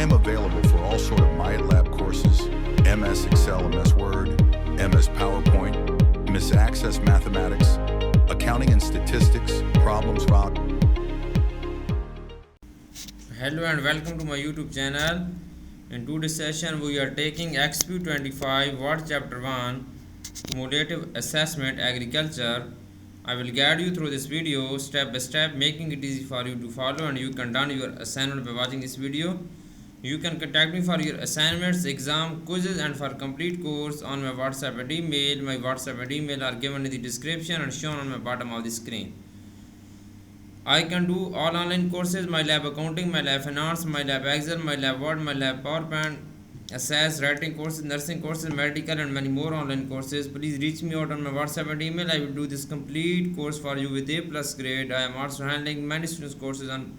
I'm available for all sort of MyLab courses, MS Excel, MS Word, MS PowerPoint, MS Access Mathematics, Accounting and Statistics, Problems Rock. Hello and welcome to my YouTube channel. In today's session we are taking XP 25 Word Chapter 1 Cumulative Assessment Agriculture. I will guide you through this video step by step, making it easy for you to follow, and you can done your assignment by watching this video. You can contact me for your assignments, exam, quizzes and for complete course on my WhatsApp and email. My WhatsApp and email are given in the description and shown on my bottom of the screen. I can do all online courses: MyLab Accounting, MyLab Finance, MyLab Excel, MyLab Word, MyLab PowerPoint, Assess, writing courses, nursing courses, medical and many more online courses. Please reach me out on my WhatsApp and email. I will do this complete course for you with A+ grade. I am also handling many students courses on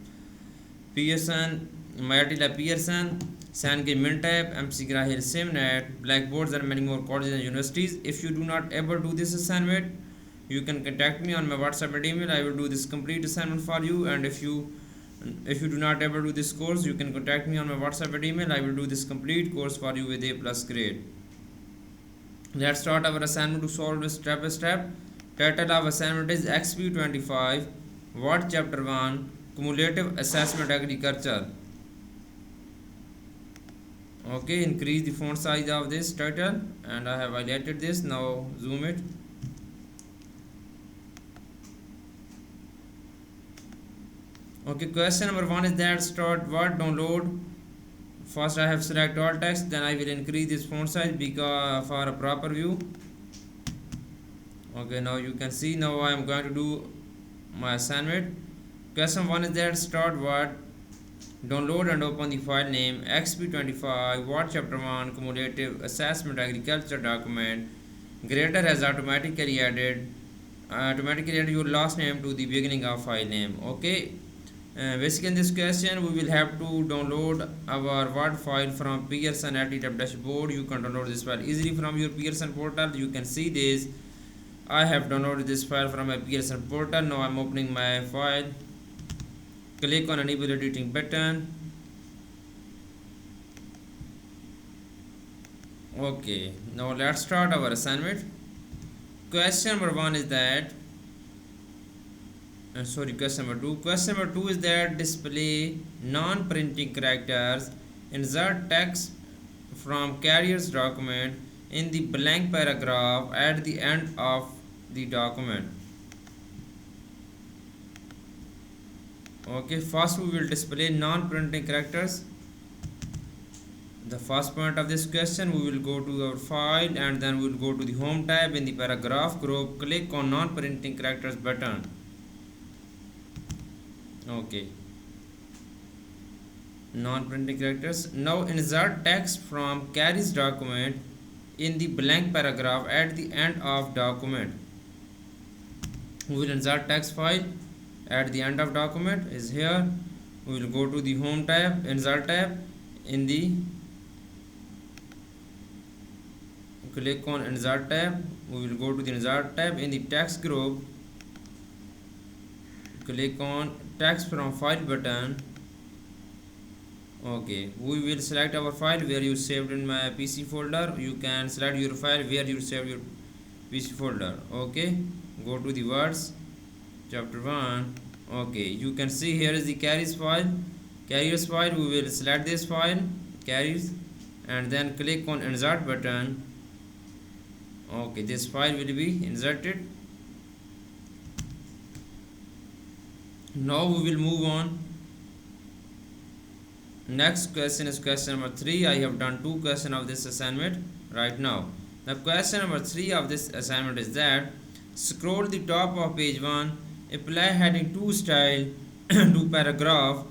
Pearson, MIT Pearson, Sangay Mintab, MC Grahil Simnet, Blackboards and many more colleges and universities. If you do not ever do this assignment, you can contact me on my WhatsApp and email. I will do this complete assignment for you. And if you do not ever do this course, you can contact me on my WhatsApp and email. I will do this complete course for you with A+ grade. Let's start our assignment to solve this step by step. Title of assignment is XP 25 Word Chapter 1 Cumulative Assessment Agriculture. Okay, increase the font size of this title, and I have highlighted this. Now zoom it. Okay, question number 1 is that start Word download. First I have select all text, then I will increase this font size because for a proper view. Okay, now you can see. Now I am going to do my assignment. Question 1 is that start Word, download and open the file name XP25 Word Chapter 1 Cumulative Assessment Agriculture document. Grader has automatically added your last name to the beginning of file name. Okay. Basically in this question we will have to download our Word file from Pearson LTTAP dashboard. You can download this file easily from your Pearson portal. You can see this. I have downloaded this file from my Pearson portal. Now I am opening my file. Click on enable editing button. Okay, now let's start our assignment. Question number 1 is that question number 2. Question number 2 is that display non-printing characters. Insert text from carrier's document in the blank paragraph at the end of the document. Okay, first we will display non-printing characters. The first point of this question, we will go to our file and then we will go to the home tab. In the paragraph group, click on non-printing characters button. Okay, non-printing characters. Now insert text from carrier's document in the blank paragraph at the end of document. We will insert text file at the end of document is here. We will go to the home tab, insert tab. In the click on insert tab. We will go to the insert tab. In the text group, click on text from file button. Okay, we will select our file where you saved in my PC folder. You can select your file where you saved your PC folder. Okay, go to the words chapter 1. Okay, you can see here is the carrier's file. We will select this file carriers and then click on insert button. Okay, this file will be inserted. Now we will move on. Next question is question number 3. I have done 2 questions of this assignment right now. The question number 3 of this assignment is that scroll the top of page 1, apply heading 2 style to paragraph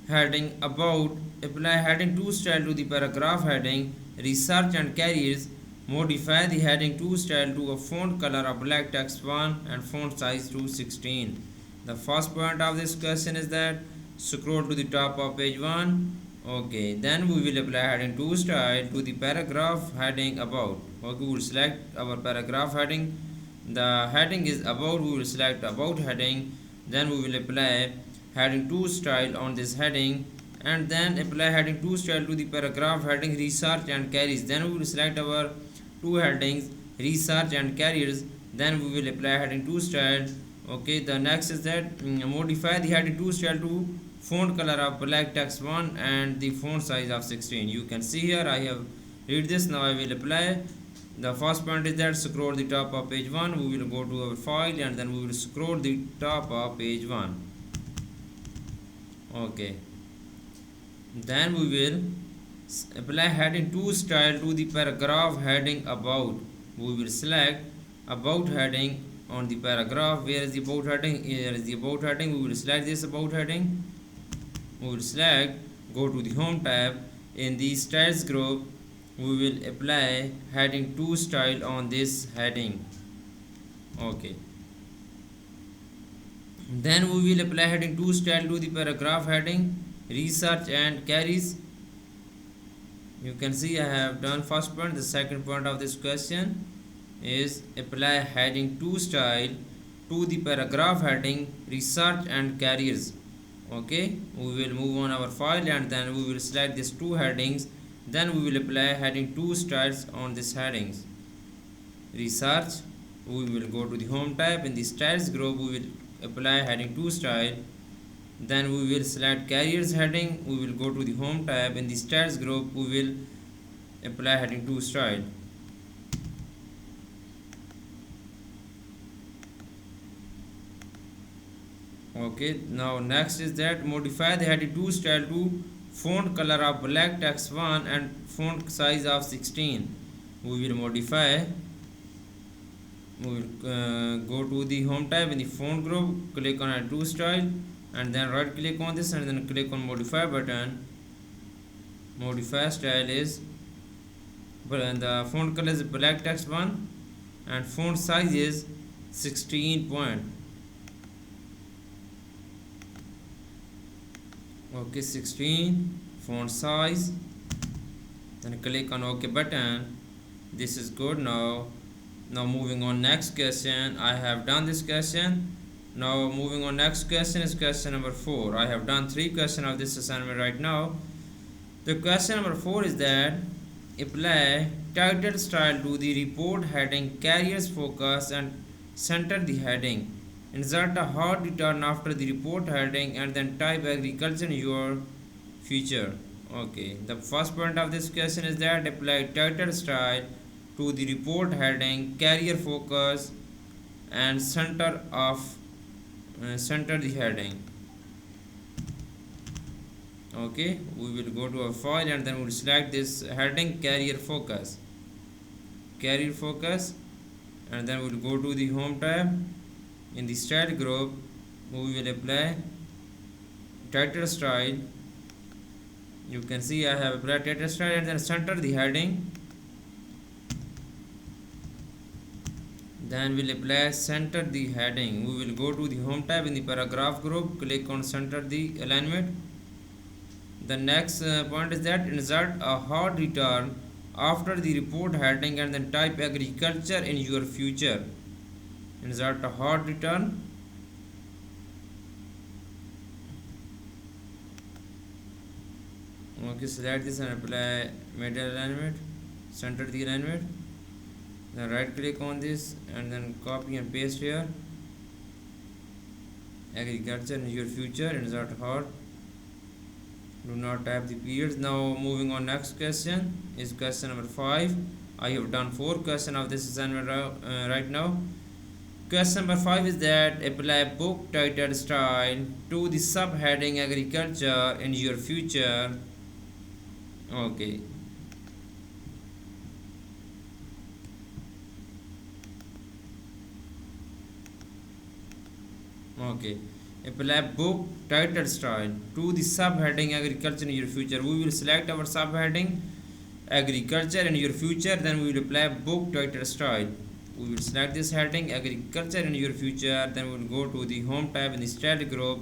heading about, apply heading 2 style to the paragraph heading research and careers. Modify the heading 2 style to a font color of black text 1 and font size to 16. The first point of this question is that scroll to the top of page 1. Okay, then we will apply heading 2 style to the paragraph heading about. Okay, we will select our paragraph heading. The heading is about. We will select about heading. Then we will apply heading 2 style on this heading. and then apply heading 2 style to the paragraph heading research and carries. Then we will select our two headings research and carriers, then we will apply heading 2 style. Okay, the next is that modify the heading 2 style to font color of black text 1 and the font size of 16. You can see here I have read this. Now I will apply. The first point is that scroll the top of page 1. We will go to our file and then we will scroll the top of page 1. Okay, then we will apply heading 2 style to the paragraph heading about. We will select about heading on the paragraph. Where is the about heading? Here is the about heading. We will select this about heading. We will select, go to the home tab. In the styles group we will apply heading 2 style on this heading. Okay, then we will apply heading 2 style to the paragraph heading research and carries. You can see I have done first point. The second point of this question is apply heading 2 style to the paragraph heading research and carriers. Okay, we will move on our file and then we will select these two headings. Then we will apply heading 2 styles on these headings research. We will go to the home tab. In the styles group we will apply heading 2 style. Then we will select carriers heading. We will go to the home tab. In the styles group we will apply heading 2 style. Okay, now next is that modify the heading 2 style to font color of black text 1 and font size of 16. We will modify. We will go to the home tab. In the font group click on add 2 style and then right click on this and then click on modify button. Modify style is, and the font color is black text 1 and font size is 16 point. Okay, 16 font size, then click on OK button. This is good. Now moving on next question. I have done this question. Now moving on next question is question number 4. I have done 3 questions of this assignment right now. The question number 4 is that apply title style to the report heading carriers focus and center the heading. Insert a hard return after the report heading and then type agriculture in your future. Okay, the first point of this question is that apply title style to the report heading carrier focus and center the heading. Okay, we will go to a file and then we will select this heading carrier focus, and then we will go to the home tab. In the style group we will apply title style. You can see I have applied title style and then center the heading. Then we'll apply center the heading. We will go to the home tab. In the paragraph group click on center the alignment. The next point is that insert a hard return after the report heading and then type agriculture in your future. Insert a hard return. Okay, select this and apply middle alignment, center the alignment. Then right click on this and then copy and paste here. Agriculture in your future, insert hard. Do not type the periods. Now moving on next question is question number 5. I have done 4 questions of this assignment right now. Question number 5 is that apply book title style to the subheading agriculture in your future. Okay. Okay. Apply book title style to the subheading agriculture in your future. We will select our subheading agriculture in your future, then we will apply book title style. We will select this heading agriculture in your future, then we will go to the home tab in the style group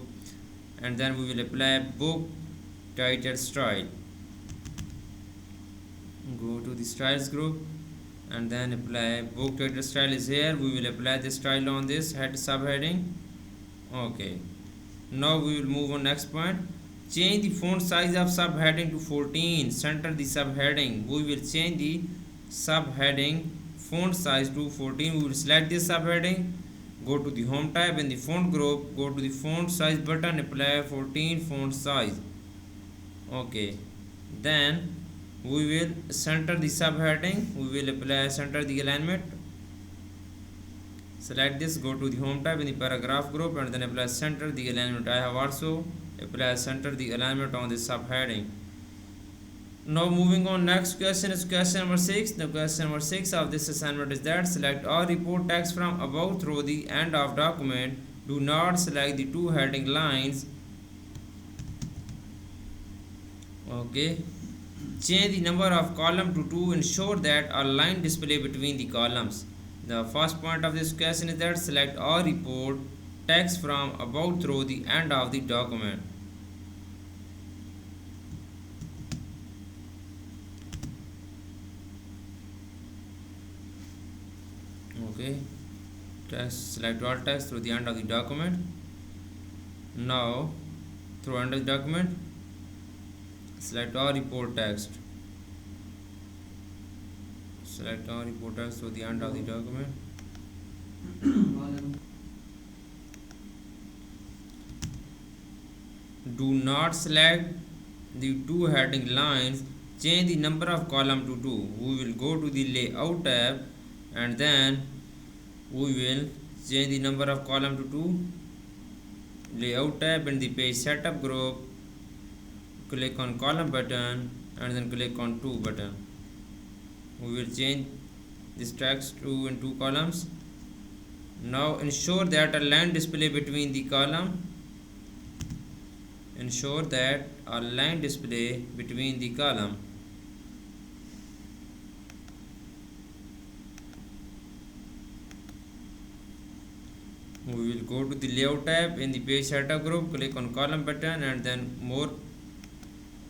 and then we will apply book title style. Go to the styles group and then apply book title style is here. We will apply this style on this head subheading. Okay, now we will move on next point. Change the font size of subheading to 14. Center the subheading. We will change the subheading font size to 14. We will select this subheading. Go to the home tab in the font group. Go to the font size button. Apply 14 font size. Okay. Then we will center the subheading. We will apply center the alignment. Select this. Go to the home tab in the paragraph group and then apply center the alignment. I have also apply center the alignment on this subheading. Now moving on, next question is question number 6. The question number 6 of this assignment is that select all report text from above through the end of document. Do not select the two heading lines. Okay. Change the number of column to 2. Ensure that a line display between the columns. The first point of this question is that select all report text from about through the end of the document. Okay, select all text through the end of the document. Now through end of the document, select all report text. Select all report text through the end of the document. Do not select the two heading lines. Change the number of column to 2. We will go to the layout tab and then we will change the number of column to 2. Layout tab in the page setup group, click on column button and then click on 2 button. We will change this text in 2 columns. Now ensure that a line display between the column. Ensure that a line display between the column. We will go to the layout tab in the page setup group, click on column button and then more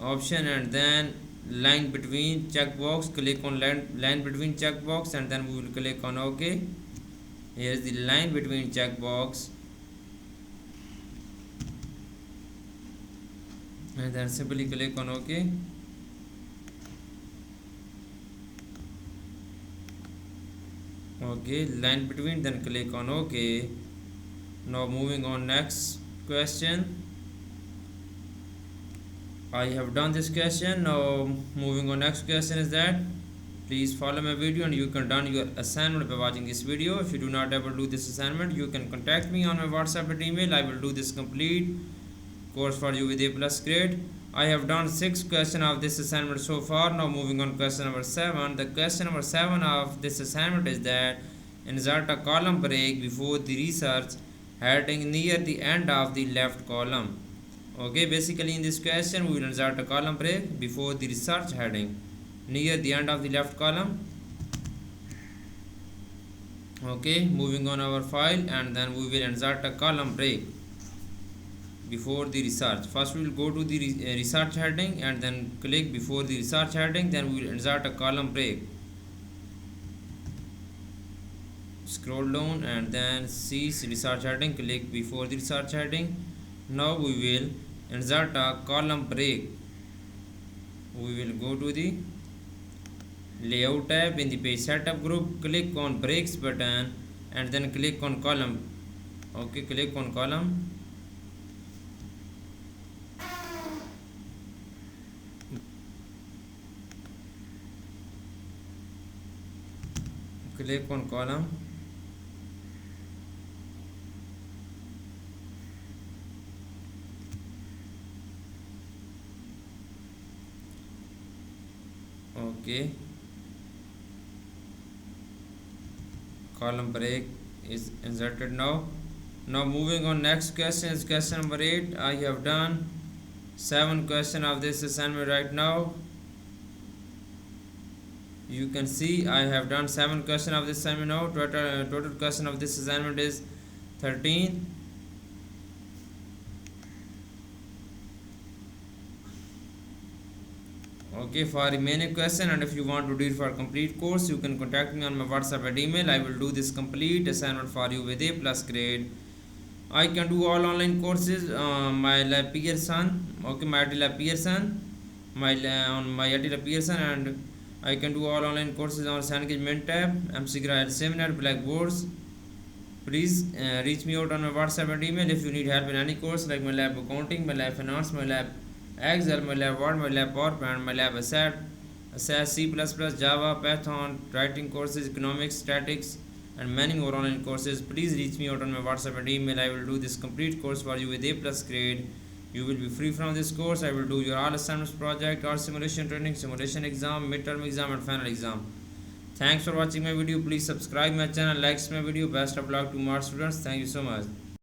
option and then line between checkbox, click on line between checkbox and then we will click on OK. Here is the line between checkbox and then simply click on OK. Okay, line between, then click on OK. Now moving on, next question. I have done this question. Now moving on, next question is that please follow my video and you can done your assignment by watching this video. If you do not able to do this assignment, you can contact me on my WhatsApp and email. I will do this complete course for you with A+ grade. I have done 6 questions of this assignment so far. Now moving on, question number 7. The question number 7 of this assignment is that insert a column break before the research heading near the end of the left column. Okay, basically in this question we will insert a column break before the research heading near the end of the left column. Okay, moving on our file and then we will insert a column break before the research. First we will go to the research heading and then click before the research heading, then we will insert a column break. Scroll down and then see research heading, click before the research heading. Now we will insert a column break. We will go to the layout tab in the page setup group, click on breaks button and then click on column. Okay, click on column. Click on column. Okay, column break is inserted now. Now moving on, next question is question number 8. I have done 7 questions of this assignment right now. You can see I have done 7 questions of this assignment now. Total question of this assignment is 13. Okay, for remaining question and if you want to do it for complete course, you can contact me on my WhatsApp and email. I will do this complete assignment for you with A+ grade. I can do all online courses. My lab Pearson, okay, my IT lab Pearson, on my IT lab Pearson, and I can do all online courses on Cengage Mentab, MCGRA Seminar, Blackboards. Please reach me out on my WhatsApp and email if you need help in any course like my lab accounting, my lab finance, my lab Excel, my lab Word, my lab PowerPoint, my lab SAS, C++, Java, Python, writing courses, economics, statics, and many more online courses. Please reach me out on my WhatsApp and email. I will do this complete course for you with A plus grade. You will be free from this course. I will do your all assignments project or simulation training, simulation exam, midterm exam, and final exam. Thanks for watching my video. Please subscribe my channel, likes my video. Best of luck to more students. Thank you so much.